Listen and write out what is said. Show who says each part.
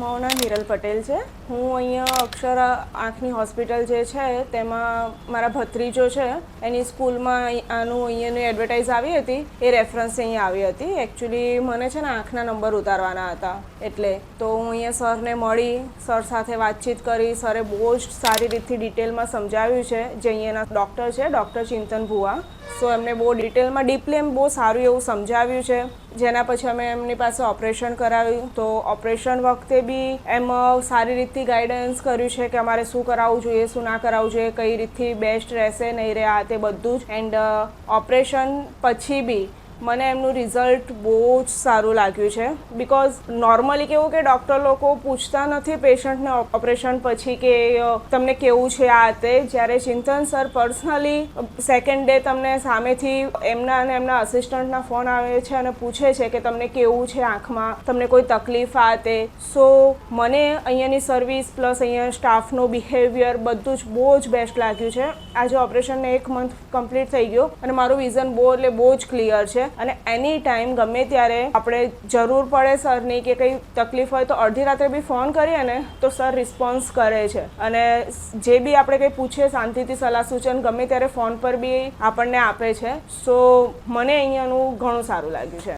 Speaker 1: મારું નામ હિરલ પટેલ છે. હું અહીંયા અક્ષર આંખની હોસ્પિટલ જે છે તેમાં મારા ભત્રીજો છે એની સ્કૂલમાં અહીંયાની એડવર્ટાઇઝ આવી હતી, એ રેફરન્સ અહીંયા આવી હતી. એકચ્યુઅલી મને છે ને આંખના નંબર ઉતારવાના હતા, એટલે તો હું અહીંયા સરને મળી, સર સાથે વાતચીત કરી. સરે બહુ જ સારી રીતથી ડિટેલમાં સમજાવ્યું છે, જે અહીંયાના ડૉક્ટર છે, ડૉક્ટર ચિંતન ભુવા. સો એમને બહુ ડિટેલમાં ડીપલી એમ બહુ સારું એવું સમજાવ્યું છે. જેના પછી અમે એમની પાસે ઓપરેશન કરાવ્યું. તો ઓપરેશન વખતે બી એમ સારી રીતથી ગાઈડન્સ કર્યું છે કે અમારે શું કરાવવું જોઈએ, શું ના કરાવવું જોઈએ, કઈ રીતથી બેસ્ટ રહેશે, નહીં રહે, આ તે બધું જ. એન્ડ ઓપરેશન પછી બી મને એમનું રિઝલ્ટ બહુ જ સારું લાગ્યું છે. બિકોઝ નોર્મલી કેવું કે ડૉક્ટર લોકો પૂછતા નથી પેશન્ટને ઓપરેશન પછી કે તમને કેવું છે આ તે. જ્યારે ચિંતન સર પર્સનલી સેકન્ડ ડે તમને સામેથી એમના અને એમના અસિસ્ટન્ટના ફોન આવે છે અને પૂછે છે કે તમને કેવું છે આંખમાં, તમને કોઈ તકલીફ આ તે. સો મને અહીંયાની સર્વિસ પ્લસ અહીંયા સ્ટાફનો બિહેવિયર બધું જ બહુ જ બેસ્ટ લાગ્યું છે. આજે ઓપરેશનને 1 મંથ કમ્પ્લીટ થઈ ગયો અને મારું વિઝન બહુ જ ક્લિયર છે. અને એની ટાઈમ ગમે ત્યારે આપણે જરૂર પડે સરની કે કંઈ તકલીફ હોય તો અડધી રાત્રે બી ફોન કરીએ ને તો સર રિસ્પોન્સ કરે છે. અને જે બી આપણે કંઈ પૂછીએ શાંતિથી સલાહ સૂચન ગમે ત્યારે ફોન પર બી આપણને આપે છે. સો મને અહીંયાનું ઘણું સારું લાગ્યું છે.